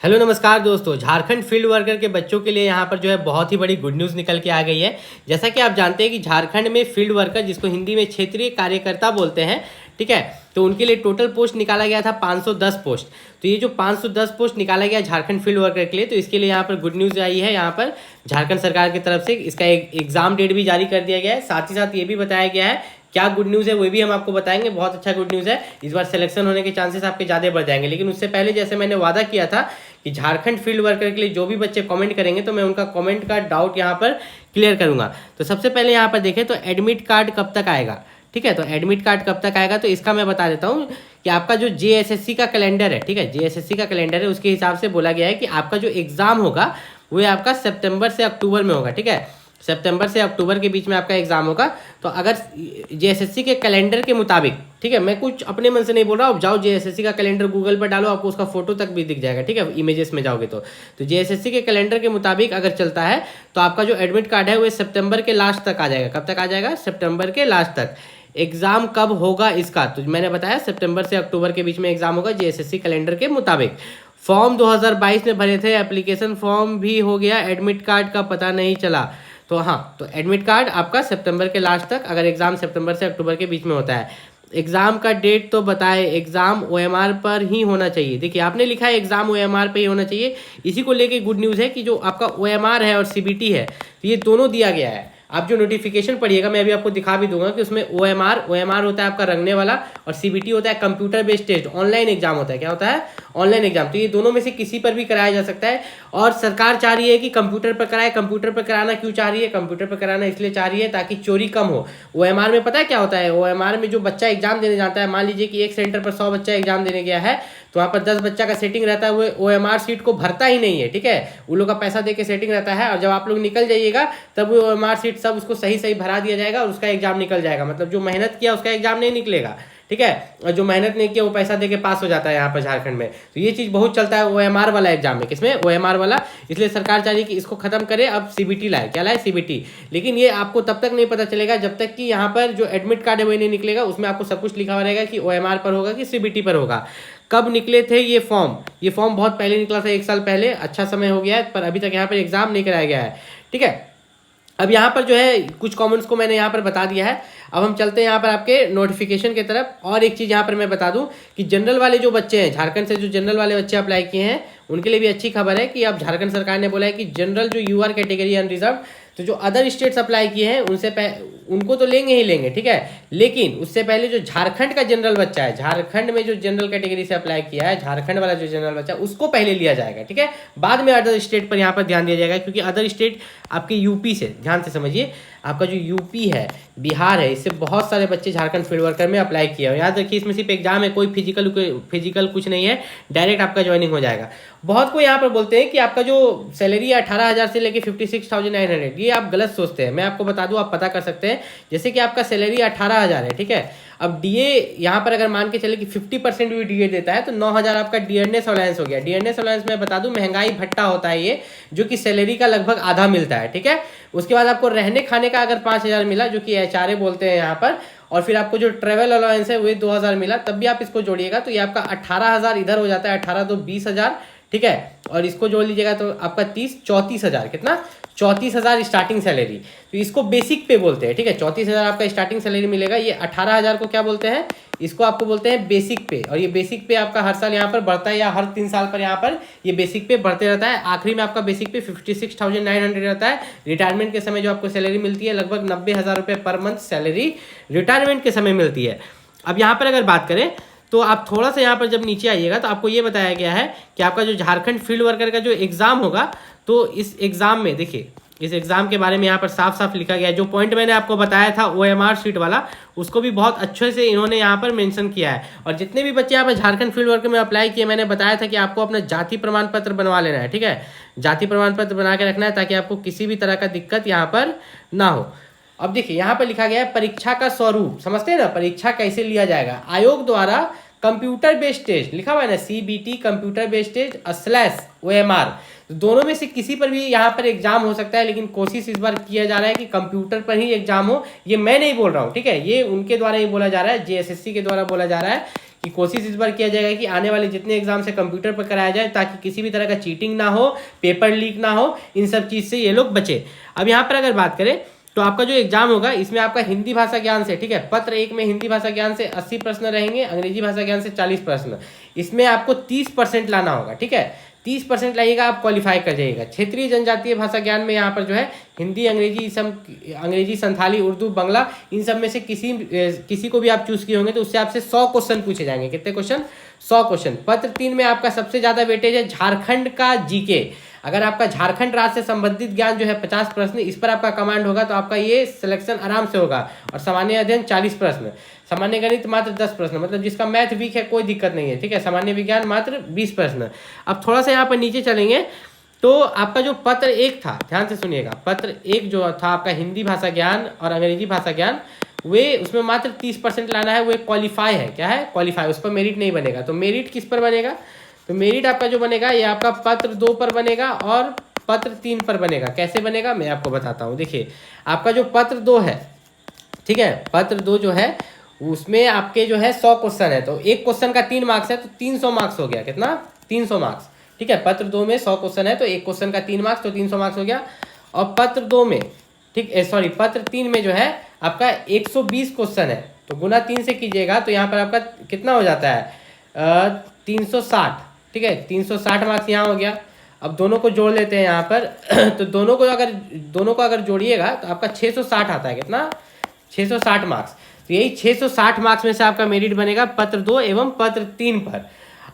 Hello नमस्कार दोस्तों। Jharkhand field worker के बच्चों के लिए यहाँ पर जो है बहुत ही बड़ी गुड न्यूज़ निकल के आ गई है। जैसा कि आप जानते हैं कि झारखंड में फील्ड वर्कर, जिसको हिंदी में क्षेत्रीय कार्यकर्ता बोलते हैं, ठीक है, तो उनके लिए टोटल पोस्ट निकाला गया था 510 पोस्ट। तो ये जो 510 पोस्ट निकाला गया झारखंड फील्ड वर्कर के लिए, तो इसके लिए यहाँ पर गुड न्यूज़ आई है। यहाँ पर झारखंड सरकार की तरफ से इसका एक एग्जाम डेट भी जारी कर दिया गया है। साथ ही साथ ये भी बताया गया है क्या गुड न्यूज़ है वो भी हम आपको बताएंगे। बहुत अच्छा गुड न्यूज़ है, इस बार सिलेक्शन होने के चांसेस आपके ज़्यादा बढ़ जाएंगे। लेकिन उससे पहले जैसे मैंने वादा किया था कि झारखंड फील्ड वर्कर के लिए जो भी बच्चे कमेंट करेंगे तो मैं उनका कमेंट का डाउट यहाँ पर क्लियर करूँगा। तो सबसे पहले यहाँ पर देखें तो एडमिट कार्ड कब तक आएगा, ठीक है। तो एडमिट कार्ड कब तक आएगा तो इसका मैं बता देता हूँ कि आपका जो जेएसएससी का कैलेंडर है, ठीक है, जेएसएससी का कैलेंडर है, उसके हिसाब से बोला गया है कि आपका जो एग्ज़ाम होगा वो आपका सितंबर से अक्टूबर में होगा, ठीक है। सितंबर से अक्टूबर के बीच में आपका एग्जाम होगा। तो अगर जेएसएससी के कैलेंडर के मुताबिक, ठीक है, मैं कुछ अपने मन से नहीं बोल रहा हूँ, जाओ जेएसएससी का कैलेंडर गूगल पर डालो, आपको उसका फोटो तक भी दिख जाएगा, ठीक है, इमेजेस में जाओगे तो जेएसएससी के कैलेंडर के मुताबिक अगर चलता है तो आपका जो एडमिट कार्ड है वो सितंबर के लास्ट तक आ जाएगा। कब तक आ जाएगा? सितंबर के लास्ट तक। एग्जाम कब होगा इसका तो मैंने बताया सितंबर से अक्टूबर के बीच में एग्जाम होगा जेएसएससी कैलेंडर के मुताबिक। फॉर्म 2022 में भरे थे, एप्लीकेशन फॉर्म भी हो गया, एडमिट कार्ड का पता नहीं चला। तो हाँ, तो एडमिट कार्ड आपका सितंबर के लास्ट तक, अगर एग्जाम सितंबर से अक्टूबर के बीच में होता है। एग्जाम का डेट तो बताए, एग्जाम ओएमआर पर ही होना चाहिए। देखिए आपने लिखा है एग्जाम ओएमआर पर ही होना चाहिए, इसी को लेके गुड न्यूज़ है कि जो आपका ओएमआर है और सीबीटी है तो ये दोनों दिया गया है। आप जो नोटिफिकेशन पढ़िएगा मैं अभी आपको दिखा भी दूंगा कि उसमें ओएमआर होता है आपका रंगने वाला और सीबीटी होता है computer based test, online exam होता है। क्या होता है? Online exam. तो ये दोनों में से किसी पर भी कराया जा सकता है और सरकार चाह रही है कि कंप्यूटर पर कराए। कंप्यूटर पर कराना क्यों चाह रही है? कंप्यूटर पर कराना इसलिए चाह रही है ताकि चोरी कम हो। ओएमआर में पता है क्या होता है? ओएमआर में जो बच्चा एग्जाम देने जाता है, मान लीजिए कि एक सेंटर पर 100 बच्चा एग्जाम देने गया है तो वहाँ पर 10 बच्चा का सेटिंग रहता है, वो ओएमआर सीट को भरता ही नहीं है, ठीक है, वो लोग का पैसा दे के सेटिंग रहता है। और जब आप लोग निकल जाइएगा तब वो ओएमआर सीट सब उसको सही सही भरा दिया जाएगा और उसका एग्जाम निकल जाएगा। मतलब जो मेहनत किया उसका एग्जाम नहीं निकलेगा, ठीक है, और जो मेहनत नहीं किया वो पैसा देके पास हो जाता है यहाँ पर झारखंड में। तो ये चीज़ बहुत चलता है ओएमआर वाला एग्जाम में। किसमें? ओएमआर वाला। इसलिए सरकार चाह रही है कि इसको खत्म करे, अब सीबीटी लाए। क्या लाए? सीबीटी। लेकिन ये आपको तब तक नहीं पता चलेगा जब तक कि यहाँ पर जो एडमिट कार्ड है वो नहीं निकलेगा, उसमें आपको सब कुछ लिखा हुआ रहेगा कि ओएमआर पर होगा कि सीबीटी पर होगा। कब निकले थे ये फॉर्म? ये फॉर्म बहुत पहले निकला था, 1 साल पहले। अच्छा समय हो गया है पर अभी तक यहाँ पर एग्जाम नहीं कराया गया है, ठीक है। अब यहाँ पर जो है कुछ कमेंट्स को मैंने यहाँ पर बता दिया है। अब हम चलते हैं यहाँ पर आपके नोटिफिकेशन की तरफ। और एक चीज़ यहाँ पर मैं बता दूँ कि जनरल वाले जो बच्चे हैं, झारखंड से जो जनरल वाले बच्चे अप्लाई किए हैं उनके लिए भी अच्छी खबर है कि अब झारखंड सरकार ने बोला है कि जनरल जो यूआर कैटेगरी अनरिजर्व, तो जो अदर स्टेट्स अप्लाई किए हैं उनको तो लेंगे ही लेंगे, ठीक है, लेकिन उससे पहले जो झारखंड का जनरल बच्चा है, झारखंड में जो जनरल कैटेगरी से अप्लाई किया है, झारखंड वाला जो जनरल बच्चा है उसको पहले लिया जाएगा, ठीक है। बाद में अदर स्टेट पर यहाँ पर ध्यान दिया जाएगा, क्योंकि अदर स्टेट आपके यूपी से, ध्यान से समझिए, आपका जो यूपी है, बिहार है, इससे बहुत सारे बच्चे झारखंड फील्ड वर्कर में अप्लाई किया है। याद रखिए इसमें सिर्फ एग्जाम है, कोई फिजिकल कुछ नहीं है, डायरेक्ट आपका ज्वाइनिंग हो जाएगा। बहुत को यहाँ पर बोलते हैं कि आपका जो सैलरी है 18,000 से लेके 56,900, ये आप गलत सोचते हैं। मैं आपको बता दूं, आप पता कर सकते हैं। जैसे कि आपका सैलरी 18,000 है, ठीक है, अब डीए यहाँ पर अगर मान के चले कि 50% भी डीए देता है तो 9,000 आपका डियरनेस अलाउंस हो गया। डियरनेस अलाउंस मैं बता दूं महंगाई भत्ता होता है ये, जो कि सैलरी का लगभग आधा मिलता है, ठीक है। उसके बाद आपको रहने खाने का अगर 5,000 मिला, जो कि एचआरए बोलते हैं यहाँ पर, और फिर आपको जो ट्रेवल अलाउंस है वही 2,000 मिला, तब भी आप इसको जोड़िएगा तो ये आपका 18,000 इधर हो जाता है, 18 तो 20,000, ठीक है, और इसको जोड़ लीजिएगा तो आपका 34,000, कितना? 34,000 स्टार्टिंग सैलरी। तो इसको बेसिक पे बोलते हैं, ठीक है, 34,000 आपका स्टार्टिंग सैलरी मिलेगा। ये 18,000 को क्या बोलते हैं? इसको आपको बोलते हैं बेसिक पे। और ये बेसिक पे आपका हर साल यहाँ पर बढ़ता है, या हर 3 साल पर यहाँ पर ये बेसिक पे बढ़ते रहता है। आखिरी में आपका बेसिक पे 56,900 रहता है। रिटायरमेंट के समय जो आपको सैलरी मिलती है लगभग 90,000 रुपये पर मंथ सैलरी रिटायरमेंट के समय मिलती है। अब यहाँ पर अगर बात करें तो आप थोड़ा सा यहाँ पर जब नीचे आइएगा तो आपको ये बताया गया है कि आपका जो झारखंड फील्ड वर्कर का जो एग्ज़ाम होगा, तो इस एग्ज़ाम में देखिए, इस एग्ज़ाम के बारे में यहाँ पर साफ साफ लिखा गया है। जो पॉइंट मैंने आपको बताया था ओएमआर सीट वाला, उसको भी बहुत अच्छे से इन्होंने यहाँ पर मेंशन किया है। और जितने भी बच्चे यहाँ पर झारखंड फील्ड वर्कर में अप्लाई किए, मैंने बताया था कि आपको अपना जाति प्रमाण पत्र बनवा लेना है, ठीक है, जाति प्रमाण पत्र बना के रखना है ताकि आपको किसी भी तरह का दिक्कत यहाँ पर ना हो। अब देखिए यहाँ पर लिखा गया है परीक्षा का स्वरूप, समझते हैं ना, परीक्षा कैसे लिया जाएगा। आयोग द्वारा कंप्यूटर बेस्ड टेस्ट लिखा हुआ है ना, CBT computer based test / OMR, दोनों में से किसी पर भी यहाँ पर एग्जाम हो सकता है, लेकिन कोशिश इस बार किया जा रहा है कि कंप्यूटर पर ही एग्जाम हो। ये मैं नहीं बोल रहा हूँ, ठीक है, ये उनके द्वारा ही बोला जा रहा है, जेएसएससी के द्वारा बोला जा रहा है कि कोशिश इस बार किया जाएगा कि आने वाले जितने एग्जाम से कंप्यूटर पर कराया जाए, ताकि किसी भी तरह का चीटिंग ना हो, पेपर लीक ना हो, इन सब चीज़ से ये लोग बचे। अब यहाँ पर अगर बात करें तो आपका जो एग्जाम होगा इसमें आपका हिंदी भाषा ज्ञान से, ठीक है, पत्र 1 में हिंदी भाषा ज्ञान से 80 प्रश्न रहेंगे, अंग्रेजी भाषा ज्ञान से 40 प्रश्न। इसमें आपको 30% लाना होगा, ठीक है, 30% लाइएगा, आप क्वालिफाई कर जाइएगा। क्षेत्रीय जनजातीय भाषा ज्ञान में यहाँ पर जो है हिंदी, अंग्रेजी, संथाली, उर्दू, बांग्ला, इन सब में से किसी को भी आप चूज किए होंगे तो उससे आपसे 100 क्वेश्चन पूछे जाएंगे। कितने क्वेश्चन? 100 क्वेश्चन। पत्र 3 में आपका सबसे ज्यादा वेटेज है झारखंड का जीके। अगर आपका झारखंड राज्य से संबंधित ज्ञान जो है 50 प्रश्न, इस पर आपका कमांड होगा तो आपका ये सिलेक्शन आराम से होगा। और सामान्य अध्ययन 40 प्रश्न, सामान्य गणित मात्र 10 प्रश्न, मतलब जिसका मैथ वीक है कोई दिक्कत नहीं है, ठीक है। सामान्य विज्ञान मात्र 20 प्रश्न। अब थोड़ा सा यहाँ पर नीचे चलेंगे तो आपका जो पत्र 1 था, ध्यान से सुनिएगा, पत्र 1 जो था आपका हिंदी भाषा ज्ञान और अंग्रेजी भाषा ज्ञान, वे उसमें मात्र 30% लाना है, वो क्वालिफाई है। क्या है? क्वालिफाई। उस पर मेरिट नहीं बनेगा। तो मेरिट किस पर बनेगा? तो मेरिट आपका जो बनेगा ये आपका पत्र 2 पर बनेगा और पत्र 3 पर बनेगा। कैसे बनेगा मैं आपको बताता हूँ। देखिए आपका जो पत्र 2 है, ठीक है, पत्र 2 जो है उसमें आपके जो है 100 क्वेश्चन है, तो एक क्वेश्चन का 3 मार्क्स है, तो 300 मार्क्स हो गया। कितना? 300 मार्क्स, ठीक है। पत्र 2 में 100 क्वेश्चन है तो एक क्वेश्चन का 3 मार्क्स, तो 300 मार्क्स हो गया। और पत्र 2 में, ठीक है, सॉरी, पत्र 3 में जो है आपका 120 क्वेश्चन है, तो गुना 3 से कीजिएगा तो यहाँ पर आपका कितना हो जाता है? 360, ठीक है, 360 मार्क्स यहाँ हो गया। अब दोनों को जोड़ लेते हैं यहाँ पर तो दोनों को अगर जोड़िएगा तो आपका 660 आता है। कितना? 660 मार्क्स। तो यही 660 मार्क्स में से आपका मेरिट बनेगा पत्र 2 एवं पत्र 3 पर।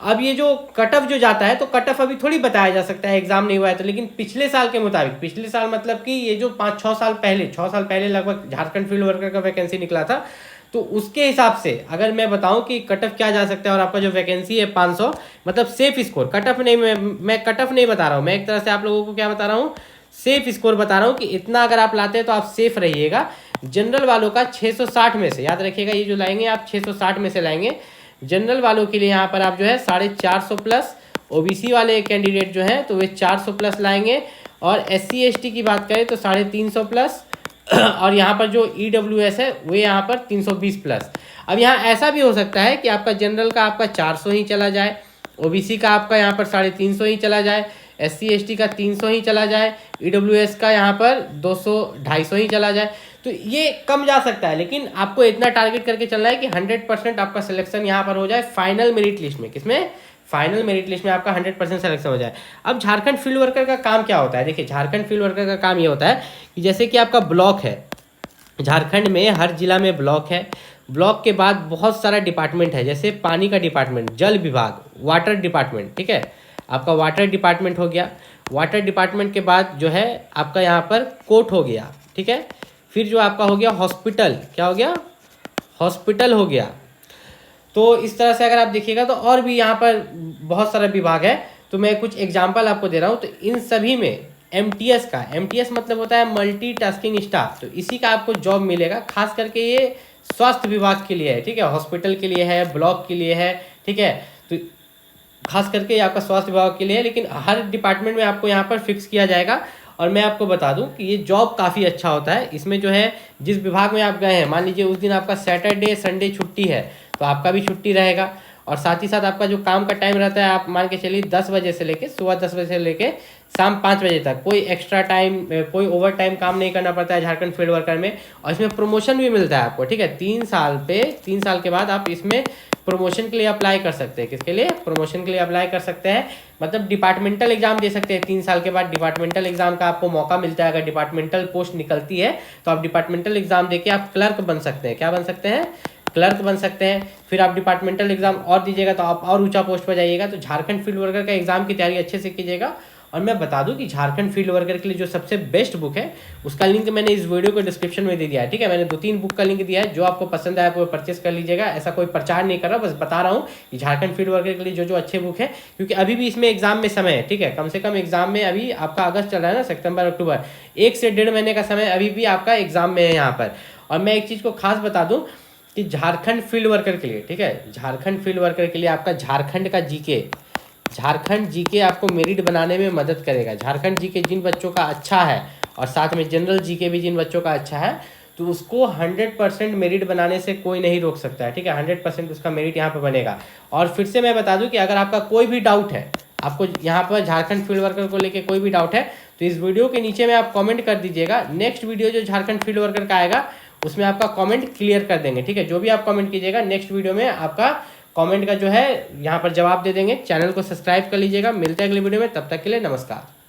अब ये जो कट ऑफ जो जाता है, तो कट ऑफ अभी थोड़ी बताया जा सकता है, एग्जाम नहीं हुआ है तो, लेकिन पिछले साल के मुताबिक, पिछले साल मतलब कि ये जो 5-6 साल पहले, 6 साल पहले लगभग झारखंड फील्ड वर्कर का वैकेंसी निकला था, तो उसके हिसाब से अगर मैं बताऊं कि कट ऑफ क्या जा सकता है, और आपका जो वैकेंसी है 500, मतलब सेफ स्कोर, कट ऑफ नहीं, मैं कट ऑफ नहीं बता रहा हूँ, मैं एक तरह से आप लोगों को क्या बता रहा हूँ, सेफ स्कोर बता रहा हूँ कि इतना अगर आप लाते हैं तो आप सेफ रहिएगा। जनरल वालों का 660 में से, याद रखिएगा ये जो लाएंगे आप 660 में से लाएंगे। जनरल वालों के लिए यहाँ पर आप जो है 450 प्लस, ओबीसी वाले कैंडिडेट जो हैं तो वे 400 प्लस लाएंगे, और SC ST की बात करें तो 350 प्लस, और यहाँ पर जो EWS है वो यहाँ पर 320 प्लस। अब यहाँ ऐसा भी हो सकता है कि आपका जनरल का आपका 400 ही चला जाए, OBC का आपका यहाँ पर 350 ही चला जाए, SC ST का 300 ही चला जाए, EWS का यहाँ पर 200-250 ही चला जाए, तो ये कम जा सकता है। लेकिन आपको इतना टारगेट करके चलना है कि 100% आपका सिलेक्शन यहाँ पर हो जाए फाइनल मेरिट लिस्ट में। किसमें? फाइनल मेरिट लिस्ट में आपका 100% सिलेक्शन हो जाए। अब झारखंड फील्ड वर्कर का काम क्या होता है? देखिए झारखंड फील्ड वर्कर का काम ये होता है कि जैसे कि आपका ब्लॉक है, झारखंड में हर जिला में ब्लॉक है, ब्लॉक के बाद बहुत सारा डिपार्टमेंट है, जैसे पानी का डिपार्टमेंट, जल विभाग, वाटर डिपार्टमेंट, ठीक है, आपका वाटर डिपार्टमेंट हो गया। वाटर डिपार्टमेंट के बाद जो है आपका यहाँ पर कोर्ट हो गया, ठीक है, फिर जो आपका हो गया हॉस्पिटल, क्या हो गया? हॉस्पिटल हो गया। तो इस तरह से अगर आप देखिएगा तो और भी यहाँ पर बहुत सारा विभाग है, तो मैं कुछ एग्जाम्पल आपको दे रहा हूँ। तो इन सभी में MTS का, MTS मतलब होता है मल्टीटास्किंग स्टाफ, तो इसी का आपको जॉब मिलेगा। खास करके ये स्वास्थ्य विभाग के लिए है, ठीक है, हॉस्पिटल के लिए है, ब्लॉक के लिए है, ठीक है, तो खास करके आपका स्वास्थ्य विभाग के लिए है, लेकिन हर डिपार्टमेंट में आपको यहाँ पर फिक्स किया जाएगा। और मैं आपको बता दूं कि ये जॉब काफ़ी अच्छा होता है। इसमें जो है जिस विभाग में आप गए हैं, मान लीजिए उस दिन आपका सैटरडे संडे छुट्टी है तो आपका भी छुट्टी रहेगा, और साथ ही साथ आपका जो काम का टाइम रहता है, आप मान के चलिए 10 बजे से लेके, सुबह 10 बजे से लेके शाम 5 बजे तक, कोई एक्स्ट्रा टाइम, कोई ओवर टाइम काम नहीं करना पड़ता है झारखंड फील्ड वर्कर में। और इसमें प्रमोशन भी मिलता है आपको, ठीक है, 3 साल के बाद आप इसमें प्रमोशन के लिए अप्लाई कर सकते हैं। किसके लिए? प्रमोशन के लिए अप्लाई कर सकते हैं, मतलब डिपार्टमेंटल एग्जाम दे सकते हैं। 3 साल के बाद डिपार्टमेंटल एग्जाम का आपको मौका मिलता है। अगर डिपार्टमेंटल पोस्ट निकलती है तो आप डिपार्टमेंटल एग्जाम देके आप क्लर्क बन सकते हैं। क्या बन सकते हैं? क्लर्क बन सकते हैं। फिर आप डिपार्टमेंटल एग्जाम और दीजिएगा तो आप और ऊंचा पोस्ट पर जाइएगा। तो झारखंड फील्ड वर्कर का एग्जाम की तैयारी अच्छे से कीजिएगा। और मैं बता दूं कि झारखंड फील्ड वर्कर के लिए जो सबसे बेस्ट बुक है उसका लिंक मैंने इस वीडियो को डिस्क्रिप्शन में दे दिया है, ठीक है। मैंने 2-3 बुक का लिंक दिया है, जो आपको पसंद आए वो परचेस कर लीजिएगा। ऐसा कोई प्रचार नहीं कर रहा, बस बता रहा हूँ कि झारखंड फील्ड वर्कर के लिए जो जो अच्छे बुक है, क्योंकि अभी भी इसमें एग्जाम में समय है, ठीक है। कम से कम एग्जाम में अभी आपका अगस्त चल रहा है ना, सितंबर अक्टूबर, 1 से 1.5 महीने का समय अभी भी आपका एग्जाम में है यहाँ पर। और मैं एक चीज़ को खास बता दूँ कि झारखंड फील्ड वर्कर के लिए, ठीक है, झारखंड फील्ड वर्कर के लिए आपका झारखंड का जीके, झारखंड जीके आपको मेरिट बनाने में मदद करेगा। झारखंड जीके जिन बच्चों का अच्छा है और साथ में जनरल जीके भी जिन बच्चों का अच्छा है, तो तो उसको 100% मेरिट बनाने से कोई नहीं रोक सकता है, ठीक है। 100% उसका मेरिट यहाँ पर बनेगा। और फिर से मैं बता दूं कि अगर आपका कोई भी डाउट है, आपको यहाँ पर झारखंड फील्ड वर्कर को लेके कोई भी डाउट है, तो इस वीडियो के नीचे में आप कमेंट कर दीजिएगा। नेक्स्ट वीडियो जो झारखंड फील्ड वर्कर का आएगा उसमें आपका कमेंट क्लियर कर देंगे, ठीक है। जो भी आप कमेंट कीजिएगा नेक्स्ट वीडियो में आपका कमेंट का जो है यहाँ पर जवाब दे देंगे। चैनल को सब्सक्राइब कर लीजिएगा। मिलते हैं अगले वीडियो में, तब तक के लिए नमस्कार।